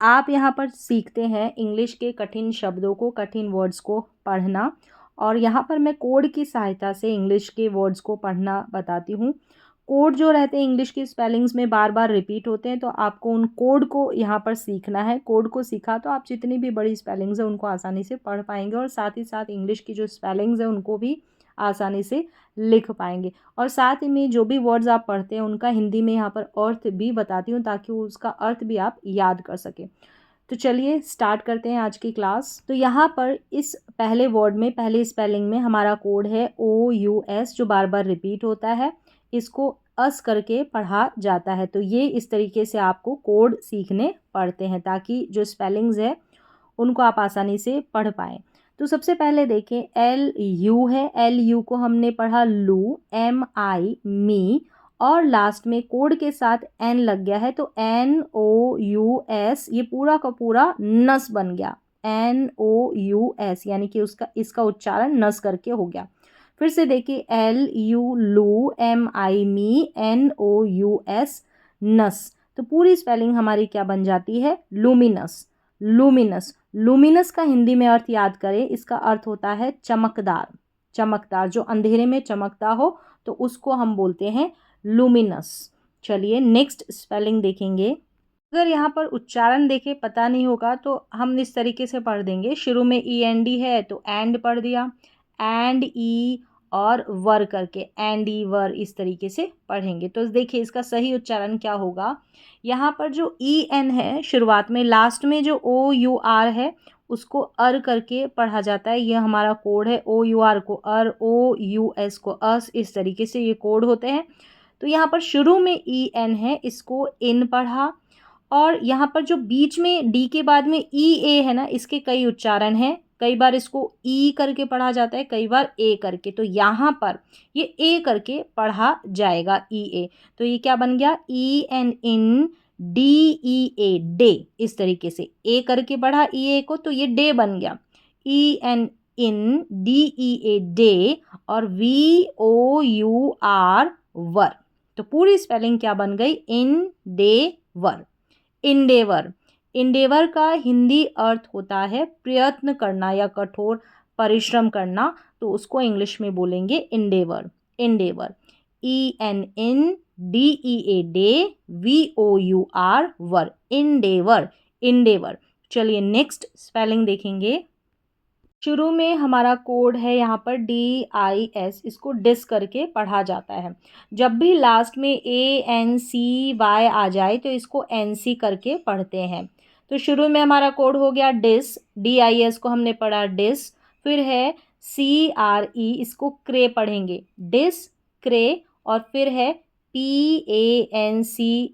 आप यहाँ पर सीखते हैं इंग्लिश के कठिन शब्दों को, कठिन वर्ड्स को पढ़ना, और यहाँ पर मैं कोड की सहायता से इंग्लिश के वर्ड्स को पढ़ना बताती हूँ। कोड जो रहते हैं इंग्लिश की स्पेलिंग्स में बार बार रिपीट होते हैं, तो आपको उन कोड को यहाँ पर सीखना है। कोड को सीखा तो आप जितनी भी बड़ी स्पेलिंग्स हैं उनको आसानी से पढ़ पाएंगे, और साथ ही साथ इंग्लिश की जो स्पेलिंग्स हैं उनको भी आसानी से लिख पाएंगे। और साथ ही में जो भी वर्ड्स आप पढ़ते हैं उनका हिंदी में यहाँ पर अर्थ भी बताती हूँ, ताकि उसका अर्थ भी आप याद कर सकें। तो चलिए स्टार्ट करते हैं आज की क्लास। तो यहाँ पर इस पहले वर्ड में, पहले स्पेलिंग में हमारा कोड है OUS, जो बार बार रिपीट होता है। इसको अस करके पढ़ा जाता है। तो ये इस तरीके से आपको कोड सीखने पड़ते हैं, ताकि जो स्पेलिंग्स है उनको आप आसानी से पढ़ पाएँ। तो सबसे पहले देखें, LU है। LU को हमने पढ़ा लू, MI मी, और लास्ट में कोड के साथ N लग गया है, तो NOUS, ये पूरा का पूरा नस बन गया। NOUS यानी कि इसका उच्चारण नस करके हो गया। फिर से देखिए, LU लू, MI मी, NOUS नस। तो पूरी स्पेलिंग हमारी क्या बन जाती है? लूमिनस। लूमिनस। लूमिनस का हिंदी में अर्थ याद करें, इसका अर्थ होता है चमकदार। चमकदार, जो अंधेरे में चमकता हो तो उसको हम बोलते हैं लूमिनस। चलिए नेक्स्ट स्पेलिंग देखेंगे। अगर यहाँ पर उच्चारण देखें पता नहीं होगा तो हम इस तरीके से पढ़ देंगे। शुरू में END है तो एंड पढ़ दिया, एंड ई और वर करके एंड ई वर, इस तरीके से पढ़ेंगे। तो देखिए इसका सही उच्चारण क्या होगा। यहाँ पर जो EN है शुरुआत में, लास्ट में जो OUR है उसको अर करके पढ़ा जाता है। यह हमारा कोड है। OUR को अर, OUS को अस, इस तरीके से ये कोड होते हैं। तो यहाँ पर शुरू में EN है, इसको इन पढ़ा, और यहाँ पर जो बीच में डी के बाद में EA है ना, इसके कई उच्चारण हैं। कई बार इसको ई करके पढ़ा जाता है, कई बार ए करके। तो यहाँ पर ये ए करके पढ़ा जाएगा, EA। तो ये क्या बन गया? EN इन, DEA डे, इस तरीके से ए करके पढ़ा EA को, तो ये डे बन गया। EN इन, DEA डे, और VOUR वर। तो पूरी स्पेलिंग क्या बन गई? इंडेवर। इंडेवर। इंडेवर का हिंदी अर्थ होता है प्रयत्न करना या कठोर परिश्रम करना, तो उसको इंग्लिश में बोलेंगे इंडेवर। इंडेवर। EN इन, DEA डे, VOUR वर। इंडेवर। इंडेवर। चलिए नेक्स्ट स्पेलिंग देखेंगे। शुरू में हमारा कोड है यहाँ पर DIS, इसको डिस करके पढ़ा जाता है। जब भी लास्ट में ANCY आ जाए तो इसको NC करके पढ़ते हैं। तो शुरू में हमारा कोड हो गया डिस, DIS को हमने पढ़ा डिस। फिर है CRE, इसको क्रे पढ़ेंगे, डिस क्रे। और फिर है PANCY,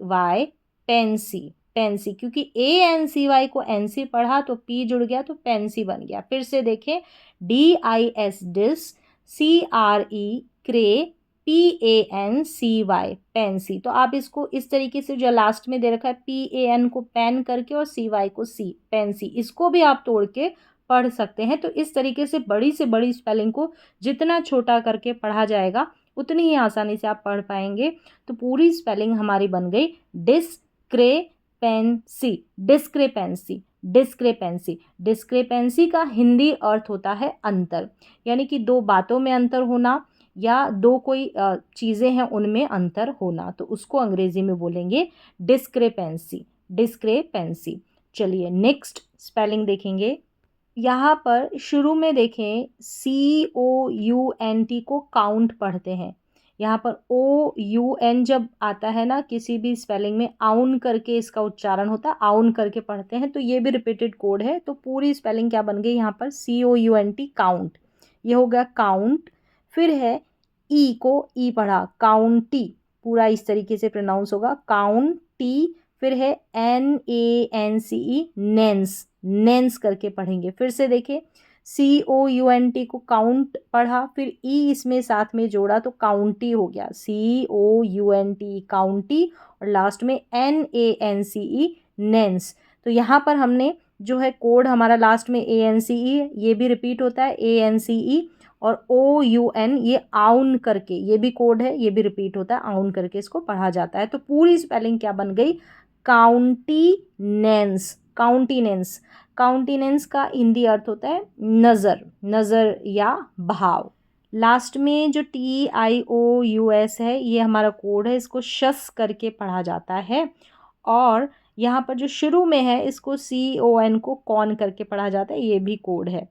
पेंसी। पेंसी, क्योंकि ANCY को NC पढ़ा तो P जुड़ गया तो पेंसी बन गया। फिर से देखें, DIS डिस, CRE क्रे, PANCY पेंसी। तो आप इसको इस तरीके से, जो लास्ट में दे रखा है PAN को पेन करके और CY को C, पेंसी, इसको भी आप तोड़ के पढ़ सकते हैं। तो इस तरीके से बड़ी स्पेलिंग को जितना छोटा करके पढ़ा जाएगा उतनी ही आसानी से आप पढ़ पाएंगे। तो पूरी स्पेलिंग हमारी बन गई डिस्क्रेपेंसी। डिस्क्रेपेंसी। डिस्क्रेपेंसी। डिस्क्रेपेंसी का हिंदी अर्थ होता है अंतर, यानी कि दो बातों में अंतर होना, या दो कोई चीज़ें हैं उनमें अंतर होना, तो उसको अंग्रेजी में बोलेंगे डिस्क्रेपेंसी। डिस्क्रेपेंसी। चलिए नेक्स्ट स्पेलिंग देखेंगे। यहाँ पर शुरू में देखें, COUNT को काउंट पढ़ते हैं। यहाँ पर OUN जब आता है ना किसी भी स्पेलिंग में, आउन करके इसका उच्चारण होता है, आउन करके पढ़ते हैं। तो ये भी रिपीटेड कोड है। तो पूरी स्पेलिंग क्या बन गई यहाँ पर? COUNT, count. ये हो गया काउंट। फिर है ई को ई पढ़ा, काउंटी, पूरा इस तरीके से प्रोनाउंस होगा, काउंटी। फिर है NANCE, नेंस, नेंस करके पढ़ेंगे। फिर से देखिए, COUNT को काउंट पढ़ा, फिर ई इसमें साथ में जोड़ा तो काउंटी हो गया, COUNT काउंटी, और लास्ट में NANCE नेंस। तो यहाँ पर हमने जो है कोड हमारा लास्ट में ANCE, ये भी रिपीट होता है ANCE, और OUN ये आउन करके, ये भी कोड है, ये भी रिपीट होता है, आउन करके इसको पढ़ा जाता है। तो पूरी स्पेलिंग क्या बन गई? काउंटी नेंस। काउंटिनेंस, काउंटिनेंस का हिंदी अर्थ होता है नज़र, नज़र या भाव। लास्ट में जो TIOUS है ये हमारा कोड है, इसको शस करके पढ़ा जाता है। और यहाँ पर जो शुरू में है इसको CON को कॉन करके पढ़ा जाता है, ये भी कोड है।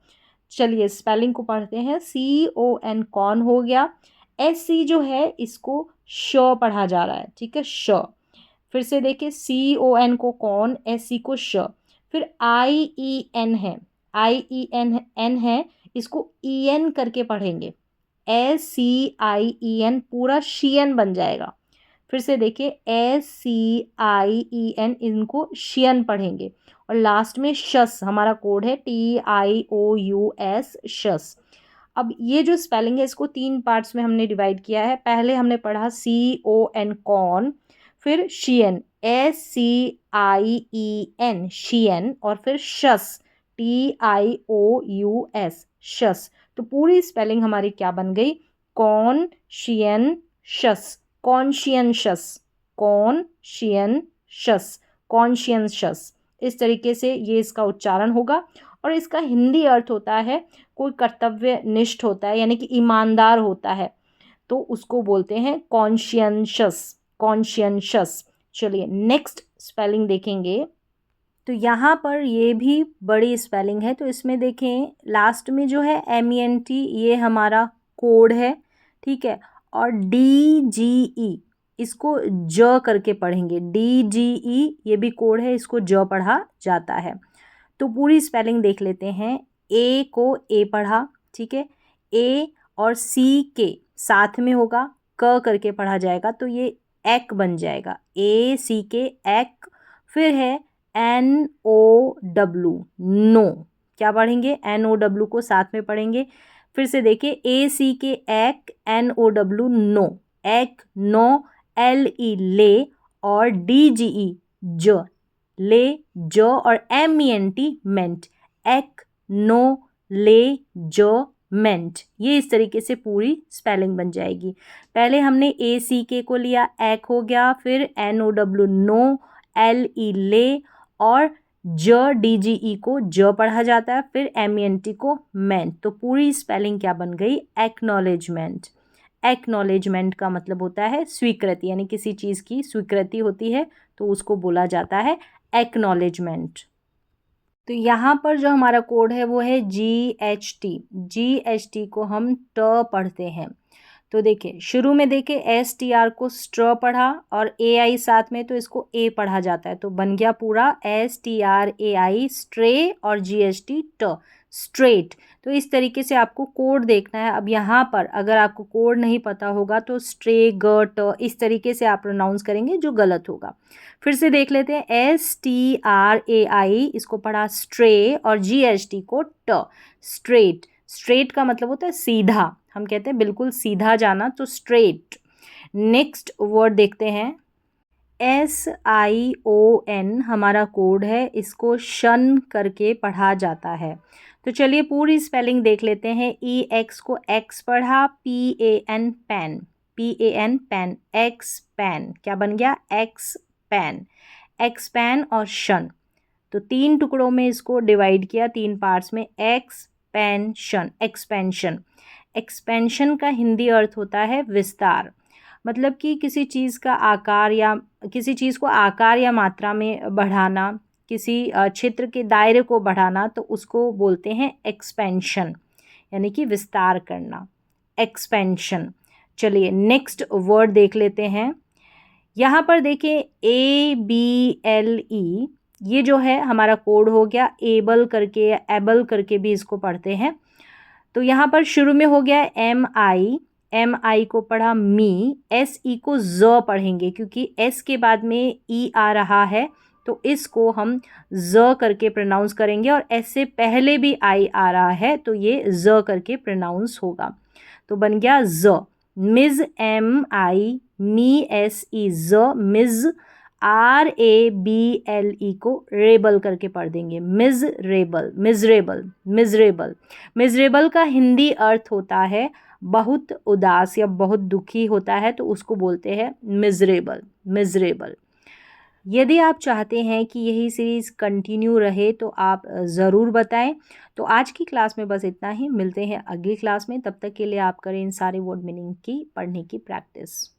चलिए स्पेलिंग को पढ़ते हैं। CON कॉन हो गया। SC जो है इसको श पढ़ा जा रहा है, ठीक है, श। फिर से देखिए CON को कॉन, SC को श। फिर IEN है, IEN है, इसको EN करके पढ़ेंगे, SCIEN पूरा शियन बन जाएगा। फिर से देखिए SCIEN, इनको शियन पढ़ेंगे। और लास्ट में शस, हमारा कोड है TIOUS, शस। अब ये जो स्पेलिंग है इसको 3 पार्ट्स में हमने डिवाइड किया है। पहले हमने पढ़ा CON कॉन, फिर शियन SCIEN शियन, और फिर शस TIOUS शस। तो पूरी स्पेलिंग हमारी क्या बन गई? कॉन्शियनशस, कॉन्शियनशस, कॉन्शियनशस, कॉन्शियनशस। इस तरीके से ये इसका उच्चारण होगा। और इसका हिंदी अर्थ होता है कोई कर्तव्यनिष्ठ होता है, यानी कि ईमानदार होता है, तो उसको बोलते हैं कॉन्शियनशस, कॉन्शियनशस। चलिए नेक्स्ट स्पेलिंग देखेंगे। तो यहाँ पर ये भी बड़ी स्पेलिंग है, तो इसमें देखें लास्ट में जो है MENT, ये हमारा कोड है, ठीक है। और DGE इसको ज करके पढ़ेंगे, DGE ये भी कोड है, इसको ज पढ़ा जाता है। तो पूरी स्पेलिंग देख लेते हैं। A को A पढ़ा, ठीक है, A और C के साथ में होगा, क करके पढ़ा जाएगा, तो ये एक बन जाएगा, ACK एक। फिर है NOW नो, क्या पढ़ेंगे? NOW को साथ में पढ़ेंगे। फिर से देखिए ACK एक, NOW नो, एक, नो, LE ले, और DGE ज, ले, ज, और MENT मेंट, एक, नो, ले, ज, मेंट। ये इस तरीके से पूरी स्पेलिंग बन जाएगी। पहले हमने ACK को लिया, एक हो गया, फिर NOW नो, LE ले, और ज DGE को ज पढ़ा जाता है, फिर MENT को मेंट। तो पूरी स्पेलिंग क्या बन गई? एक्नॉलेजमेंट। एक्नॉलेजमेंट का मतलब होता है स्वीकृति, यानी किसी चीज़ की स्वीकृति होती है तो उसको बोला जाता है एक्नॉलेजमेंट। तो यहाँ पर जो हमारा कोड है वो है GHT। GHT को हम ट पढ़ते हैं। तो देखिए शुरू में देखिए STR को स्ट्र पढ़ा और AI साथ में, तो इसको A पढ़ा जाता है, तो बन गया पूरा STRAI स्ट्रे, और GHT ट, स्ट्रेट। तो इस तरीके से आपको कोड देखना है। अब यहाँ पर अगर आपको कोड नहीं पता होगा तो स्ट्रे, ग, ट, इस तरीके से आप प्रोनाउंस करेंगे जो गलत होगा। फिर से देख लेते हैं। STRAI इसको पढ़ा स्ट्रे, और GHT को ट, स्ट्रेट। स्ट्रेट का मतलब होता है सीधा, हम कहते हैं बिल्कुल सीधा जाना, तो स्ट्रेट। नेक्स्ट वर्ड देखते हैं। SION हमारा कोड है, इसको शन करके पढ़ा जाता है। तो चलिए पूरी स्पेलिंग देख लेते हैं। EX को X पढ़ा, PAN pan, PAN pan, X pan, क्या बन गया? X पैन, X पैन, और शन। तो 3 टुकड़ों में इसको डिवाइड किया, 3 पार्ट्स में, एक्सपेंशन, एक्सपेंशन। एक्सपेंशन का हिंदी अर्थ होता है विस्तार, मतलब कि किसी चीज़ का आकार या किसी चीज़ को आकार या मात्रा में बढ़ाना, किसी क्षेत्र के दायरे को बढ़ाना, तो उसको बोलते हैं एक्सपेंशन, यानी कि विस्तार करना, एक्सपेंशन। चलिए नेक्स्ट वर्ड देख लेते हैं। यहाँ पर देखिए ABLE, ये जो है हमारा कोड हो गया। एबल करके या एबल करके भी इसको पढ़ते हैं। तो यहाँ पर शुरू में हो गया MI, MI को पढ़ा मी, SE को ज पढ़ेंगे, क्योंकि S के बाद में E आ रहा है, तो इसको हम ज करके प्रोनाउंस करेंगे, और S से पहले भी I आ रहा है तो ये ज करके प्रोनाउंस होगा। तो बन गया ज, मिज, MI, मी, SE, ज, मिज। RABLE को रेबल करके पढ़ देंगे, मिजरेबल, मिजरेबल, मिजरेबल। मिजरेबल का हिंदी अर्थ होता है बहुत उदास या बहुत दुखी होता है, तो उसको बोलते हैं मिजरेबल, मिजरेबल। यदि आप चाहते हैं कि यही सीरीज़ कंटिन्यू रहे तो आप ज़रूर बताएं। तो आज की क्लास में बस इतना ही, मिलते हैं अगली क्लास में। तब तक के लिए आप करें इन सारे वर्ड मीनिंग की पढ़ने की प्रैक्टिस।